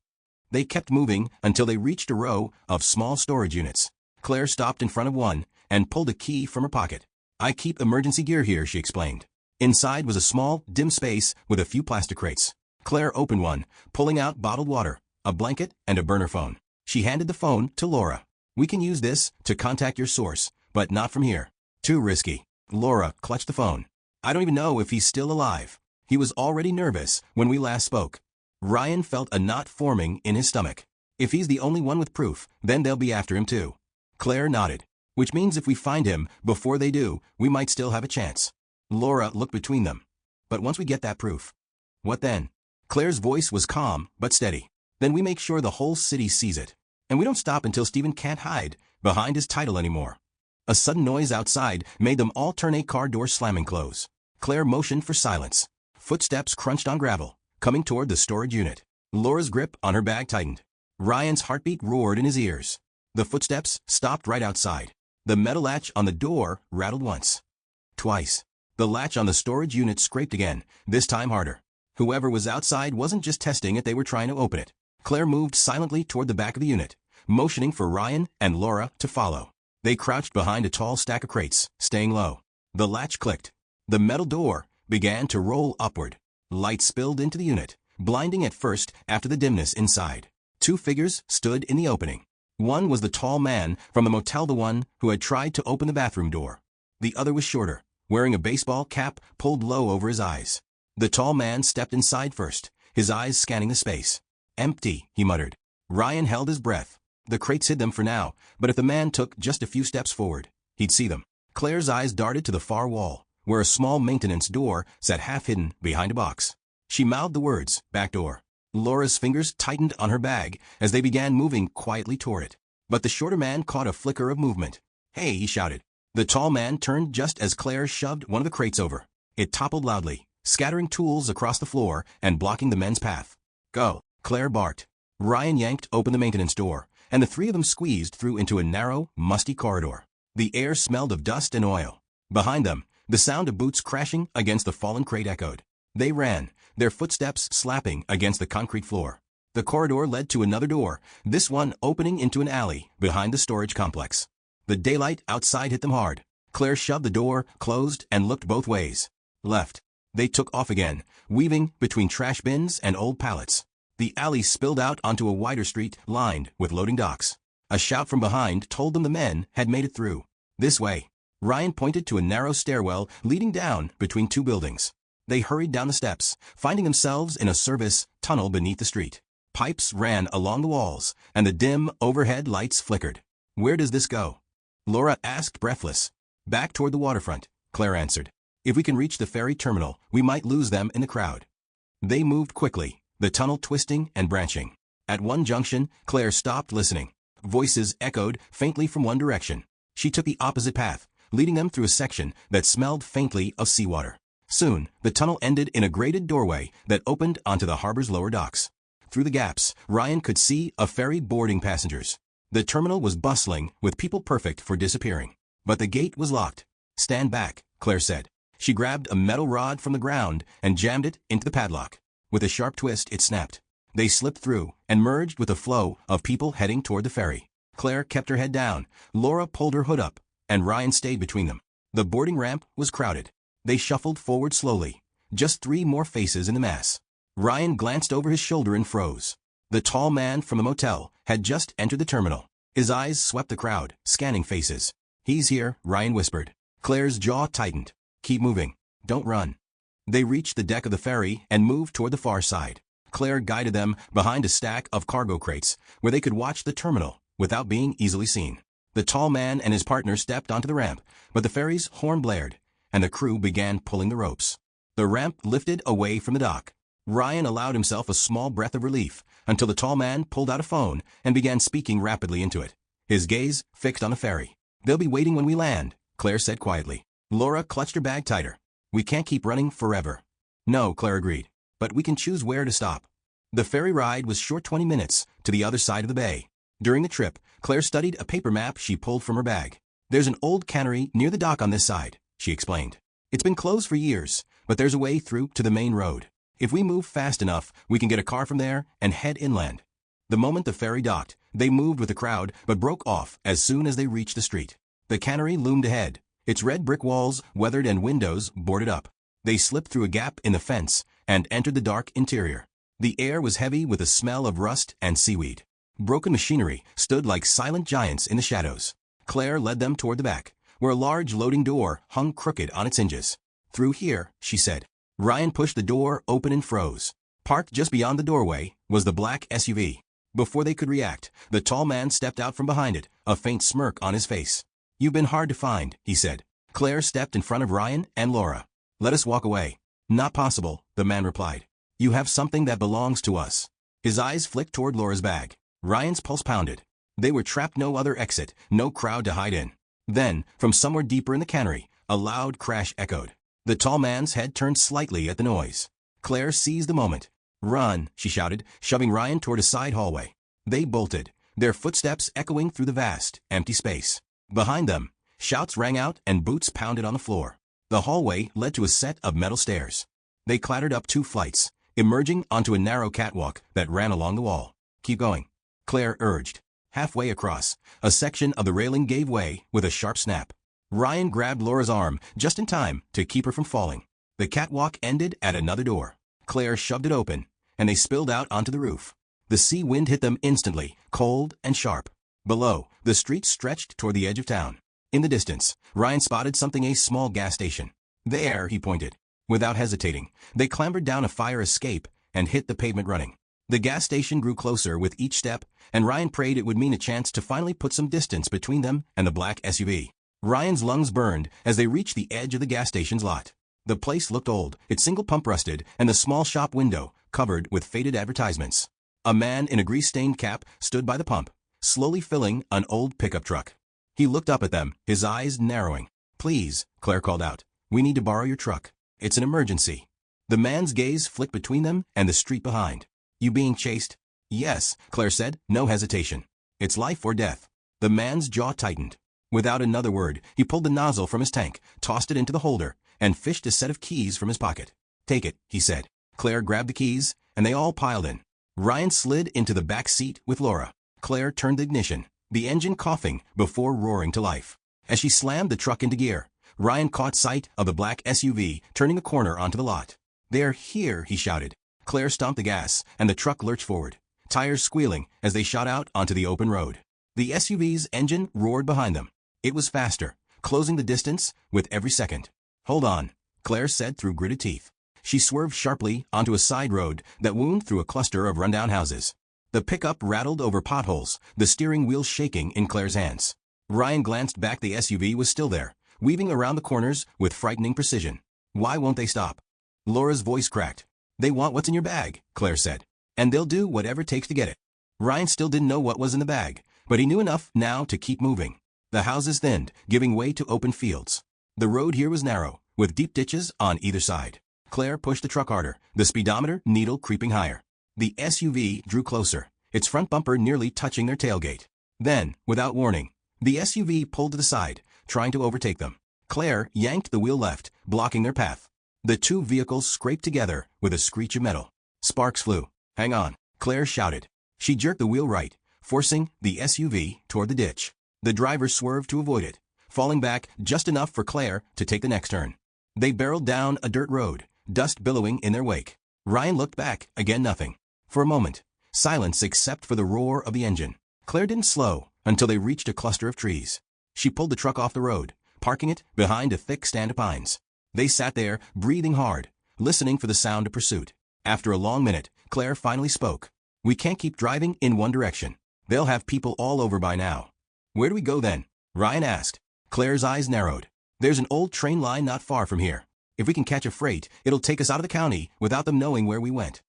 They kept moving until they reached a row of small storage units. Claire stopped in front of one and pulled a key from her pocket. "I keep emergency gear here," she explained. Inside was a small, dim space with a few plastic crates. Claire opened one, pulling out bottled water, a blanket, and a burner phone. She handed the phone to Laura. "We can use this to contact your source, but not from here. Too risky." Laura clutched the phone. "I don't even know if he's still alive. He was already nervous when we last spoke." Ryan felt a knot forming in his stomach. "If he's the only one with proof, then they'll be after him too." Claire nodded. "Which means if we find him before they do, we might still have a chance." Laura looked between them. "But once we get that proof, what then?" Claire's voice was calm but steady. "Then we make sure the whole city sees it. And we don't stop until Stephen can't hide behind his title anymore." A sudden noise outside made them all turn, a car door slamming close. Claire motioned for silence. Footsteps crunched on gravel, coming toward the storage unit. Laura's grip on her bag tightened. Ryan's heartbeat roared in his ears. The footsteps stopped right outside. The metal latch on the door rattled once. Twice. The latch on the storage unit scraped again, this time harder. Whoever was outside wasn't just testing it, they were trying to open it. Claire moved silently toward the back of the unit, motioning for Ryan and Laura to follow. They crouched behind a tall stack of crates, staying low. The latch clicked. The metal door began to roll upward. Light spilled into the unit, blinding at first after the dimness inside. Two figures stood in the opening. One was the tall man from the motel, the one who had tried to open the bathroom door. The other was shorter, wearing a baseball cap pulled low over his eyes. The tall man stepped inside first, his eyes scanning the space. "Empty," he muttered. Ryan held his breath. The crates hid them for now, but if the man took just a few steps forward, he'd see them. Claire's eyes darted to the far wall, where a small maintenance door sat half hidden behind a box. She mouthed the words, "back door." Laura's fingers tightened on her bag as they began moving quietly toward it. But the shorter man caught a flicker of movement. "Hey," he shouted. The tall man turned just as Claire shoved one of the crates over. It toppled loudly, scattering tools across the floor and blocking the men's path. "Go," Claire barked. Ryan yanked open the maintenance door, and the three of them squeezed through into a narrow, musty corridor. The air smelled of dust and oil. Behind them, the sound of boots crashing against the fallen crate echoed. They ran, their footsteps slapping against the concrete floor. The corridor led to another door, this one opening into an alley behind the storage complex. The daylight outside hit them hard. Claire shoved the door closed and looked both ways. Left. They took off again, weaving between trash bins and old pallets. The alley spilled out onto a wider street lined with loading docks. A shout from behind told them the men had made it through. "This way." Ryan pointed to a narrow stairwell leading down between two buildings. They hurried down the steps, finding themselves in a service tunnel beneath the street. Pipes ran along the walls, and the dim overhead lights flickered. "Where does this go?" Laura asked, breathless. "Back toward the waterfront," Claire answered. "If we can reach the ferry terminal, we might lose them in the crowd." They moved quickly, the tunnel twisting and branching. At one junction, Claire stopped, listening. Voices echoed faintly from one direction. She took the opposite path, leading them through a section that smelled faintly of seawater. Soon, the tunnel ended in a grated doorway that opened onto the harbor's lower docks. Through the gaps, Ryan could see a ferry boarding passengers. The terminal was bustling with people perfect for disappearing. But the gate was locked. "Stand back," Claire said. She grabbed a metal rod from the ground and jammed it into the padlock. With a sharp twist, it snapped. They slipped through and merged with a flow of people heading toward the ferry. Claire kept her head down, Laura pulled her hood up, and Ryan stayed between them. The boarding ramp was crowded. They shuffled forward slowly, just 3 more faces in the mass. Ryan glanced over his shoulder and froze. The tall man from the motel had just entered the terminal. His eyes swept the crowd, scanning faces. "He's here," Ryan whispered. Claire's jaw tightened. "Keep moving. Don't run." They reached the deck of the ferry and moved toward the far side. Claire guided them behind a stack of cargo crates where they could watch the terminal without being easily seen. The tall man and his partner stepped onto the ramp, but the ferry's horn blared, and the crew began pulling the ropes. The ramp lifted away from the dock. Ryan allowed himself a small breath of relief until the tall man pulled out a phone and began speaking rapidly into it, his gaze fixed on the ferry. "They'll be waiting when we land," Claire said quietly. Laura clutched her bag tighter. "We can't keep running forever." "No," Claire agreed, "but we can choose where to stop." The ferry ride was short 20 minutes to the other side of the bay. During the trip, Claire studied a paper map she pulled from her bag. "There's an old cannery near the dock on this side," she explained. "It's been closed for years, but there's a way through to the main road. If we move fast enough, we can get a car from there and head inland." The moment the ferry docked, they moved with the crowd but broke off as soon as they reached the street. The cannery loomed ahead, its red brick walls weathered and windows boarded up. They slipped through a gap in the fence and entered the dark interior. The air was heavy with the smell of rust and seaweed. Broken machinery stood like silent giants in the shadows. Claire led them toward the back, where a large loading door hung crooked on its hinges. "Through here," she said. Ryan pushed the door open and froze. Parked just beyond the doorway was the black SUV. Before they could react, the tall man stepped out from behind it, a faint smirk on his face. "You've been hard to find," he said. Claire stepped in front of Ryan and Laura. "Let us walk away." "Not possible," the man replied. "You have something that belongs to us." His eyes flicked toward Laura's bag. Ryan's pulse pounded. They were trapped, no other exit, no crowd to hide in. Then, from somewhere deeper in the cannery, a loud crash echoed. The tall man's head turned slightly at the noise. Claire seized the moment. "Run," she shouted, shoving Ryan toward a side hallway. They bolted, their footsteps echoing through the vast, empty space. Behind them, shouts rang out and boots pounded on the floor. The hallway led to a set of metal stairs. They clattered up 2 flights, emerging onto a narrow catwalk that ran along the wall. "Keep going," Claire urged. Halfway across, a section of the railing gave way with a sharp snap. Ryan grabbed Laura's arm just in time to keep her from falling. The catwalk ended at another door. Claire shoved it open, and they spilled out onto the roof. The sea wind hit them instantly, cold and sharp. Below, the street stretched toward the edge of town. In the distance, Ryan spotted something, a small gas station. "There," he pointed. Without hesitating, they clambered down a fire escape and hit the pavement running. The gas station grew closer with each step, and Ryan prayed it would mean a chance to finally put some distance between them and the black SUV. Ryan's lungs burned as they reached the edge of the gas station's lot. The place looked old, its single pump rusted, and the small shop window covered with faded advertisements. A man in a grease-stained cap stood by the pump, slowly filling an old pickup truck. He looked up at them, his eyes narrowing. "Please," Claire called out, "we need to borrow your truck. It's an emergency." The man's gaze flicked between them and the street behind. "You being chased?" "Yes," Claire said, no hesitation. "It's life or death." The man's jaw tightened. Without another word, he pulled the nozzle from his tank, tossed it into the holder, and fished a set of keys from his pocket. "Take it," he said. Claire grabbed the keys, and they all piled in. Ryan slid into the back seat with Laura. Claire turned the ignition, the engine coughing before roaring to life. As she slammed the truck into gear, Ryan caught sight of the black SUV turning a corner onto the lot. "They're here," he shouted. Claire stomped the gas, and the truck lurched forward, tires squealing as they shot out onto the open road. The SUV's engine roared behind them. It was faster, closing the distance with every second. "Hold on," Claire said through gritted teeth. She swerved sharply onto a side road that wound through a cluster of rundown houses. The pickup rattled over potholes, the steering wheel shaking in Claire's hands. Ryan glanced back. The SUV was still there, weaving around the corners with frightening precision. "Why won't they stop?" Laura's voice cracked. "They want what's in your bag," Claire said, "and they'll do whatever it takes to get it." Ryan still didn't know what was in the bag, but he knew enough now to keep moving. The houses thinned, giving way to open fields. The road here was narrow, with deep ditches on either side. Claire pushed the truck harder, the speedometer needle creeping higher. The SUV drew closer, its front bumper nearly touching their tailgate. Then, without warning, the SUV pulled to the side, trying to overtake them. Claire yanked the wheel left, blocking their path. The two vehicles scraped together with a screech of metal. Sparks flew. "Hang on," Claire shouted. She jerked the wheel right, forcing the SUV toward the ditch. The driver swerved to avoid it, falling back just enough for Claire to take the next turn. They barreled down a dirt road, dust billowing in their wake. Ryan looked back, again nothing. For a moment, silence except for the roar of the engine. Claire didn't slow until they reached a cluster of trees. She pulled the truck off the road, parking it behind a thick stand of pines. They sat there, breathing hard, listening for the sound of pursuit. After a long minute, Claire finally spoke. "We can't keep driving in one direction. They'll have people all over by now." "Where do we go then?" Ryan asked. Claire's eyes narrowed. "There's an old train line not far from here. If we can catch a freight, it'll take us out of the county without them knowing where we went."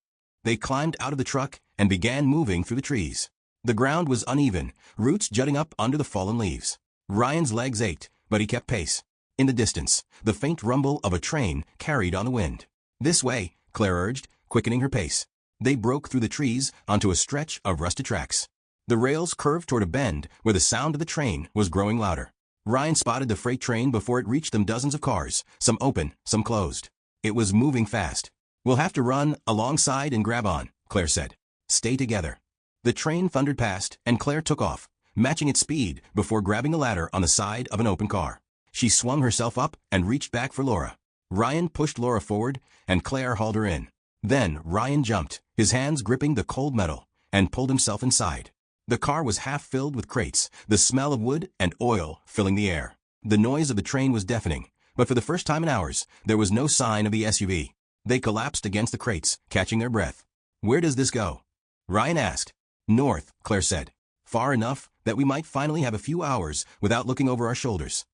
They climbed out of the truck and began moving through the trees. The ground was uneven, roots jutting up under the fallen leaves. Ryan's legs ached, but he kept pace. In the distance, the faint rumble of a train carried on the wind. "This way," Claire urged, quickening her pace. They broke through the trees onto a stretch of rusted tracks. The rails curved toward a bend where the sound of the train was growing louder. Ryan spotted the freight train before it reached them. Dozens of cars, some open, some closed. It was moving fast. "We'll have to run alongside and grab on," Claire said. "Stay together." The train thundered past, and Claire took off, matching its speed before grabbing a ladder on the side of an open car. She swung herself up and reached back for Laura. Ryan pushed Laura forward, and Claire hauled her in. Then Ryan jumped, his hands gripping the cold metal, and pulled himself inside. The car was half filled with crates, the smell of wood and oil filling the air. The noise of the train was deafening, but for the first time in hours, there was no sign of the SUV. They collapsed against the crates, catching their breath. "Where does this go?" Ryan asked. "North," Claire said. "Far enough that we might finally have a few hours without looking over our shoulders."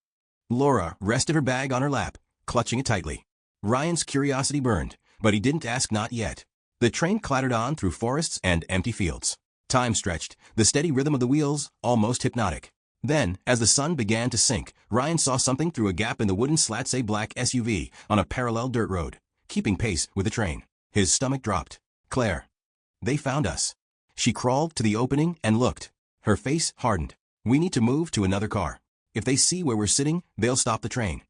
Laura rested her bag on her lap, clutching it tightly. Ryan's curiosity burned, but he didn't ask. Not yet. The train clattered on through forests and empty fields. Time stretched, the steady rhythm of the wheels almost hypnotic. Then, as the sun began to sink, Ryan saw something through a gap in the wooden slats. A black SUV on a parallel dirt road, keeping pace with the train. His stomach dropped. "Claire." "They found us." She crawled to the opening and looked. Her face hardened. "We need to move to another car. If they see where we're sitting, they'll stop the train."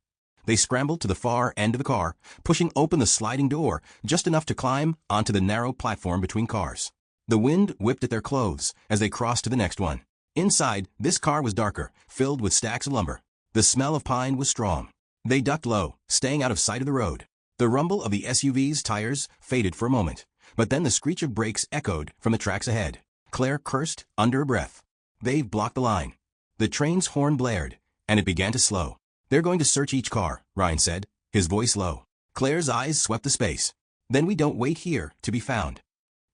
They scrambled to the far end of the car, pushing open the sliding door just enough to climb onto the narrow platform between cars. The wind whipped at their clothes as they crossed to the next one. Inside, this car was darker, filled with stacks of lumber. The smell of pine was strong. They ducked low, staying out of sight of the road. The rumble of the SUV's tires faded for a moment, but then the screech of brakes echoed from the tracks ahead. Claire cursed under her breath. "They've blocked the line." The train's horn blared, and it began to slow. "They're going to search each car," Ryan said, his voice low. Claire's eyes swept the space. "Then we don't wait here to be found."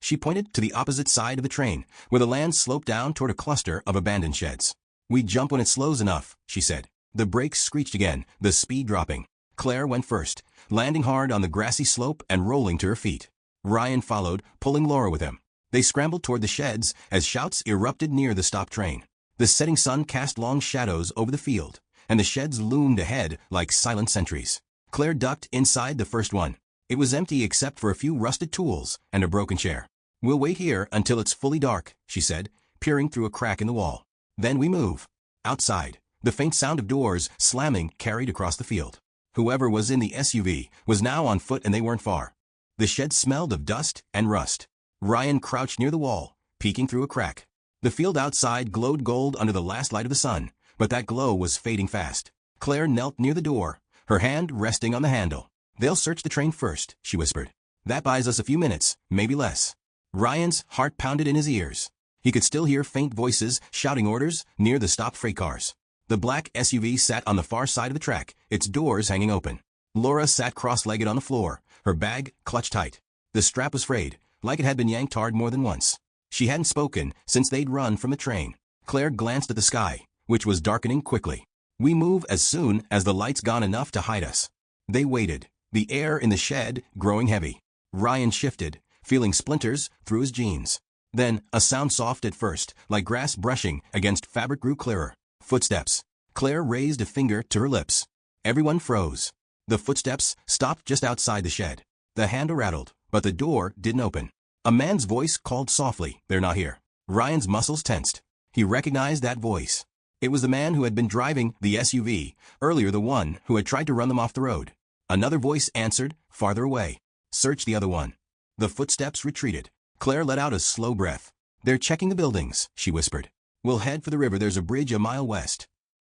She pointed to the opposite side of the train, where the land sloped down toward a cluster of abandoned sheds. "We jump when it slows enough," she said. The brakes screeched again, the speed dropping. Claire went first, landing hard on the grassy slope and rolling to her feet. Ryan followed, pulling Laura with him. They scrambled toward the sheds as shouts erupted near the stopped train. The setting sun cast long shadows over the field, and the sheds loomed ahead like silent sentries. Claire ducked inside the first one. It was empty except for a few rusted tools and a broken chair. "We'll wait here until it's fully dark," she said, peering through a crack in the wall. "Then we move." Outside, the faint sound of doors slamming carried across the field. Whoever was in the SUV was now on foot, and they weren't far. The shed smelled of dust and rust. Ryan crouched near the wall, peeking through a crack. The field outside glowed gold under the last light of the sun, but that glow was fading fast. Claire knelt near the door, her hand resting on the handle. "They'll search the train first," she whispered. "That buys us a few minutes, maybe less." Ryan's heart pounded in his ears. He could still hear faint voices shouting orders near the stopped freight cars. The black SUV sat on the far side of the track, its doors hanging open. Laura sat cross-legged on the floor, her bag clutched tight. The strap was frayed, like it had been yanked hard more than once. She hadn't spoken since they'd run from the train. Claire glanced at the sky, which was darkening quickly. "We move as soon as the light's gone enough to hide us." They waited, the air in the shed growing heavy. Ryan shifted, feeling splinters through his jeans. Then, a sound soft at first, like grass brushing against fabric, grew clearer. Footsteps. Claire raised a finger to her lips. Everyone froze. The footsteps stopped just outside the shed. The handle rattled, but the door didn't open. A man's voice called softly, "They're not here." Ryan's muscles tensed. He recognized that voice. It was the man who had been driving the SUV, earlier the one who had tried to run them off the road. Another voice answered, farther away. "Search the other one." The footsteps retreated. Claire let out a slow breath. "They're checking the buildings," she whispered. "We'll head for the river. There's a bridge a mile west."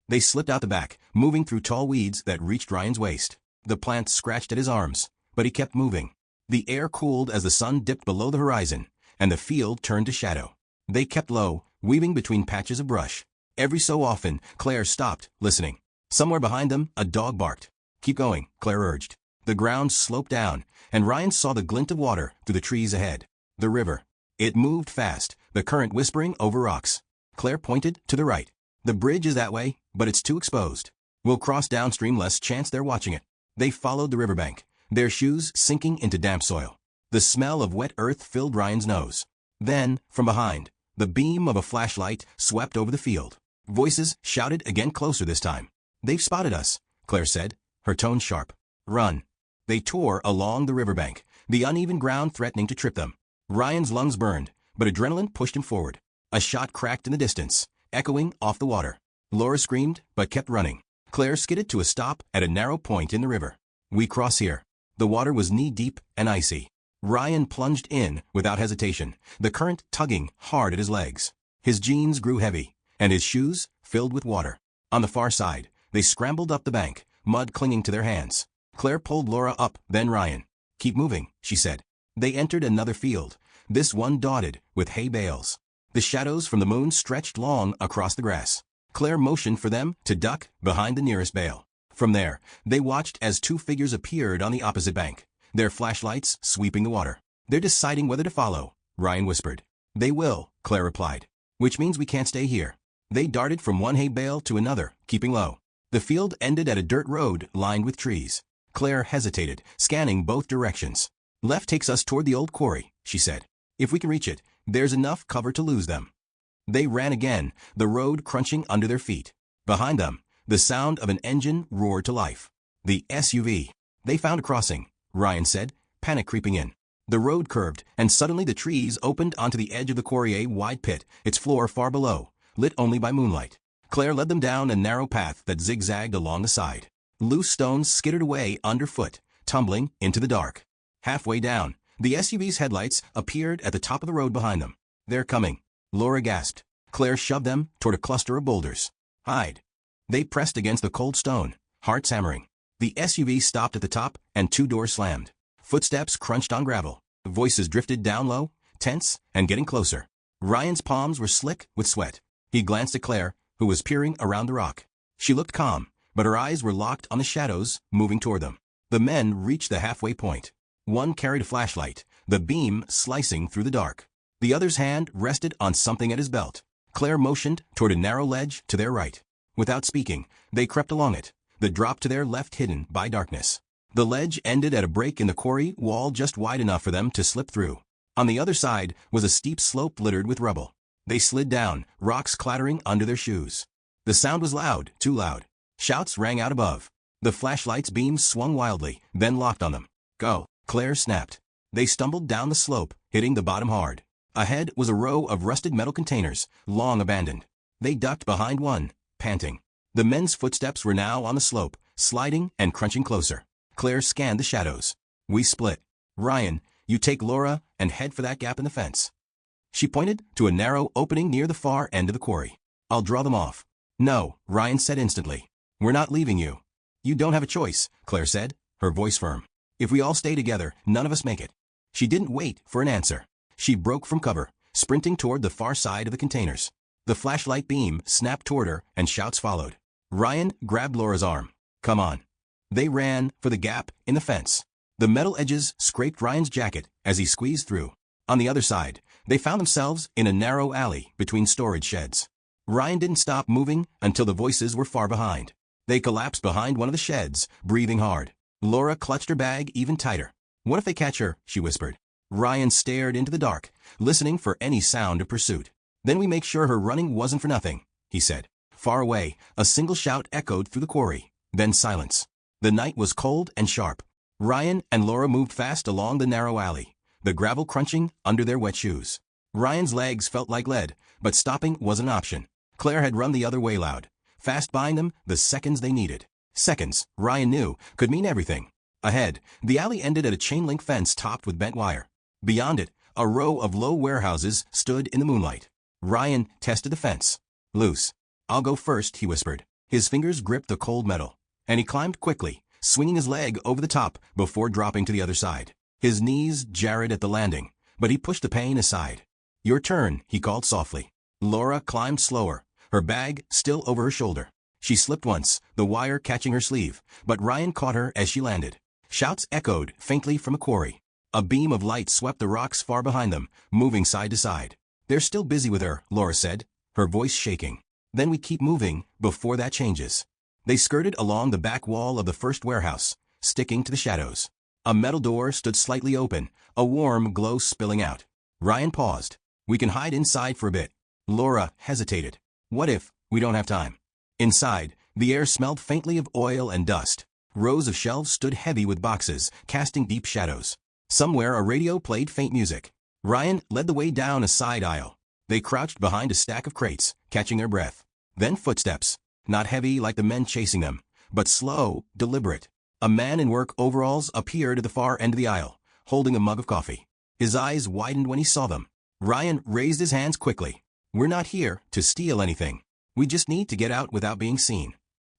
They slipped out the back, moving through tall weeds that reached Ryan's waist. The plants scratched at his arms, but he kept moving. The air cooled as the sun dipped below the horizon, and the field turned to shadow. They kept low, weaving between patches of brush. Every so often, Claire stopped, listening. Somewhere behind them, a dog barked. "Keep going," Claire urged. The ground sloped down, and Ryan saw the glint of water through the trees ahead. The river. It moved fast, the current whispering over rocks. Claire pointed to the right. "The bridge is that way, but it's too exposed. We'll cross downstream, less chance they're watching it." They followed the riverbank, their shoes sinking into damp soil. The smell of wet earth filled Ryan's nose. Then, from behind, the beam of a flashlight swept over the field. Voices shouted again, closer this time. "They've spotted us," Claire said, her tone sharp. "Run." They tore along the riverbank, the uneven ground threatening to trip them. Ryan's lungs burned, but adrenaline pushed him forward. A shot cracked in the distance, echoing off the water. Laura screamed, but kept running. Claire skidded to a stop at a narrow point in the river. "We cross here." The water was knee-deep and icy. Ryan plunged in without hesitation, the current tugging hard at his legs. His jeans grew heavy, and his shoes filled with water. On the far side, they scrambled up the bank, mud clinging to their hands. Claire pulled Laura up, then Ryan. "Keep moving," she said. They entered another field, this one dotted with hay bales. The shadows from the moon stretched long across the grass. Claire motioned for them to duck behind the nearest bale. From there, they watched as two figures appeared on the opposite bank, their flashlights sweeping the water. "They're deciding whether to follow," Ryan whispered. "They will," Claire replied. "Which means we can't stay here." They darted from one hay bale to another, keeping low. The field ended at a dirt road lined with trees. Claire hesitated, scanning both directions. "Left takes us toward the old quarry," she said. "If we can reach it, there's enough cover to lose them." They ran again, the road crunching under their feet. Behind them, the sound of an engine roared to life. The SUV. "They found a crossing," Ryan said, panic creeping in. The road curved, and suddenly the trees opened onto the edge of the quarry, a wide pit, its floor far below, lit only by moonlight. Claire led them down a narrow path that zigzagged along the side. Loose stones skittered away underfoot, tumbling into the dark. Halfway down, the SUV's headlights appeared at the top of the road behind them. "They're coming," Laura gasped. Claire shoved them toward a cluster of boulders. "Hide." They pressed against the cold stone, hearts hammering. The SUV stopped at the top, and two doors slammed. Footsteps crunched on gravel. Voices drifted down low, tense, and getting closer. Ryan's palms were slick with sweat. He glanced at Claire, who was peering around the rock. She looked calm, but her eyes were locked on the shadows moving toward them. The men reached the halfway point. One carried a flashlight, the beam slicing through the dark. The other's hand rested on something at his belt. Claire motioned toward a narrow ledge to their right. Without speaking, they crept along it, the drop to their left hidden by darkness. The ledge ended at a break in the quarry wall just wide enough for them to slip through. On the other side was a steep slope littered with rubble. They slid down, rocks clattering under their shoes. The sound was loud, too loud. Shouts rang out above. The flashlight's beams swung wildly, then locked on them. "Go," Claire snapped. They stumbled down the slope, hitting the bottom hard. Ahead was a row of rusted metal containers, long abandoned. They ducked behind one, panting. The men's footsteps were now on the slope, sliding and crunching closer. Claire scanned the shadows. "We split. Ryan, you take Laura and head for that gap in the fence." She pointed to a narrow opening near the far end of the quarry. "I'll draw them off." "No," Ryan said instantly. "We're not leaving you." "You don't have a choice," Claire said, her voice firm. "If we all stay together, none of us make it." She didn't wait for an answer. She broke from cover, sprinting toward the far side of the containers. The flashlight beam snapped toward her, and shouts followed. Ryan grabbed Laura's arm. "Come on." They ran for the gap in the fence. The metal edges scraped Ryan's jacket as he squeezed through. On the other side, they found themselves in a narrow alley between storage sheds. Ryan didn't stop moving until the voices were far behind. They collapsed behind one of the sheds, breathing hard. Laura clutched her bag even tighter. "What if they catch her?" she whispered. Ryan stared into the dark, listening for any sound of pursuit. "Then we make sure her running wasn't for nothing," he said. Far away, a single shout echoed through the quarry, then silence. The night was cold and sharp. Ryan and Laura moved fast along the narrow alley, the gravel crunching under their wet shoes. Ryan's legs felt like lead, but stopping wasn't an option. Claire had run the other way loud, fast buying them the seconds they needed. Seconds, Ryan knew, could mean everything. Ahead, the alley ended at a chain-link fence topped with bent wire. Beyond it, a row of low warehouses stood in the moonlight. Ryan tested the fence. Loose. I'll go first, he whispered. His fingers gripped the cold metal, and he climbed quickly, swinging his leg over the top before dropping to the other side. His knees jarred at the landing, but he pushed the pain aside. Your turn, he called softly. Laura climbed slower, her bag still over her shoulder. She slipped once, the wire catching her sleeve, but Ryan caught her as she landed. Shouts echoed faintly from a quarry. A beam of light swept the rocks far behind them, moving side to side. They're still busy with her, Laura said, her voice shaking. Then we keep moving before that changes. They skirted along the back wall of the first warehouse, sticking to the shadows. A metal door stood slightly open, a warm glow spilling out. Ryan paused. We can hide inside for a bit. Laura hesitated. What if we don't have time? Inside, the air smelled faintly of oil and dust. Rows of shelves stood heavy with boxes, casting deep shadows. Somewhere a radio played faint music. Ryan led the way down a side aisle. They crouched behind a stack of crates, catching their breath. Then footsteps, not heavy like the men chasing them, but slow, deliberate. A man in work overalls appeared at the far end of the aisle, holding a mug of coffee. His eyes widened when he saw them. Ryan raised his hands quickly. We're not here to steal anything. We just need to get out without being seen.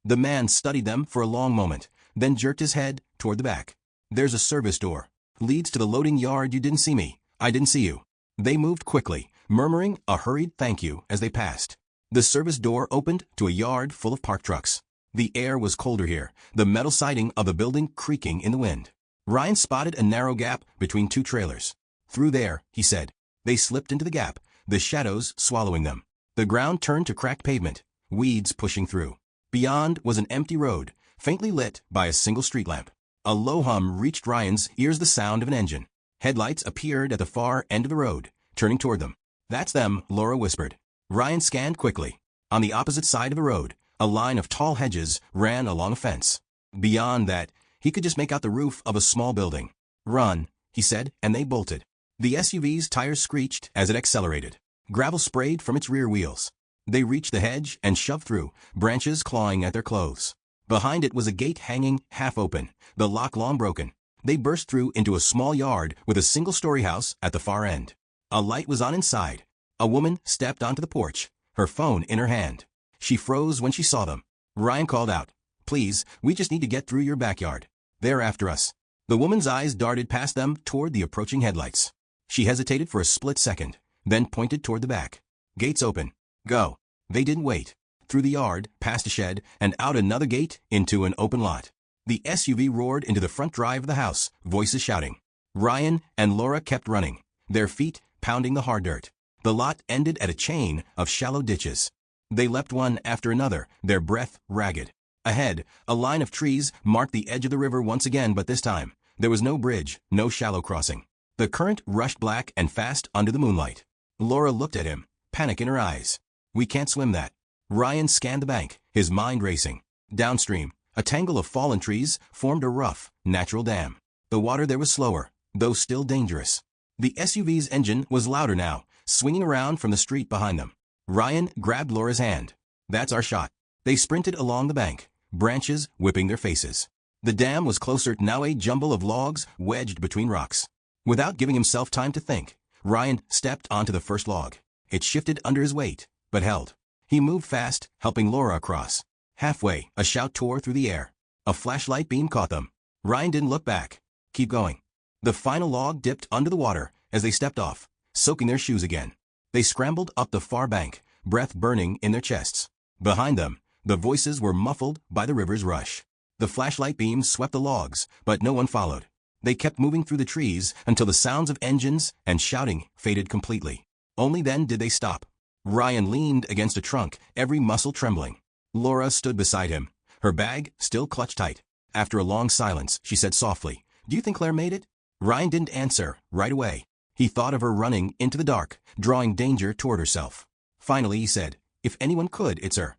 The man studied them for a long moment, then jerked his head toward the back. There's a service door. Leads to the loading yard. You didn't see me. I didn't see you. They moved quickly, murmuring a hurried thank you as they passed. The service door opened to a yard full of parked trucks. The air was colder here, the metal siding of the building creaking in the wind. Ryan spotted a narrow gap between two trailers. Through there, he said. They slipped into the gap, the shadows swallowing them. The ground turned to cracked pavement, weeds pushing through. Beyond was an empty road, faintly lit by a single street lamp. A low hum reached Ryan's ears, the sound of an engine. Headlights appeared at the far end of the road, turning toward them. That's them, Laura whispered. Ryan scanned quickly. On the opposite side of the road, a line of tall hedges ran along a fence. Beyond that, he could just make out the roof of a small building. Run, he said, and they bolted. The SUV's tires screeched as it accelerated. Gravel sprayed from its rear wheels. They reached the hedge and shoved through, branches clawing at their clothes. Behind it was a gate hanging half open, the lock long broken. They burst through into a small yard with a single-story house at the far end. A light was on inside. A woman stepped onto the porch, her phone in her hand. She froze when she saw them. Ryan called out, Please, we just need to get through your backyard. They're after us. The woman's eyes darted past them toward the approaching headlights. She hesitated for a split second, then pointed toward the back. Gates open. Go. They didn't wait. Through the yard, past a shed, and out another gate into an open lot. The SUV roared into the front drive of the house, voices shouting. Ryan and Laura kept running, their feet pounding the hard dirt. The lot ended at a chain of shallow ditches. They leapt one after another, their breath ragged. Ahead, a line of trees marked the edge of the river once again, but this time, there was no bridge, no shallow crossing. The current rushed black and fast under the moonlight. Laura looked at him, panic in her eyes. We can't swim that. Ryan scanned the bank, his mind racing. Downstream, a tangle of fallen trees formed a rough, natural dam. The water there was slower, though still dangerous. The SUV's engine was louder now, swinging around from the street behind them. Ryan grabbed Laura's hand. That's our shot. They sprinted along the bank, branches whipping their faces. The dam was closer, now a jumble of logs wedged between rocks. Without giving himself time to think, Ryan stepped onto the first log. It shifted under his weight, but held. He moved fast, helping Laura across. Halfway, a shout tore through the air. A flashlight beam caught them. Ryan didn't look back. Keep going. The final log dipped under the water as they stepped off, soaking their shoes again. They scrambled up the far bank, breath burning in their chests. Behind them, the voices were muffled by the river's rush. The flashlight beam swept the logs, but no one followed. They kept moving through the trees until the sounds of engines and shouting faded completely. Only then did they stop. Ryan leaned against a trunk, every muscle trembling. Laura stood beside him, her bag still clutched tight. After a long silence, she said softly, Do you think Claire made it? Ryan didn't answer right away. He thought of her running into the dark, drawing danger toward herself. Finally, he said, If anyone could, it's her.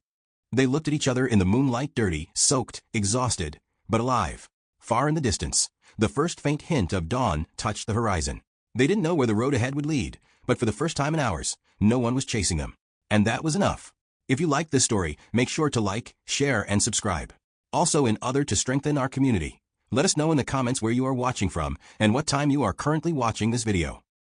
They looked at each other in the moonlight, dirty, soaked, exhausted, but alive. Far in the distance, the first faint hint of dawn touched the horizon. They didn't know where the road ahead would lead, but for the first time in hours, no one was chasing them. And that was enough. If you liked this story, make sure to like, share, and subscribe. Also in other to strengthen our community. Let us know in the comments where you are watching from and what time you are currently watching this video.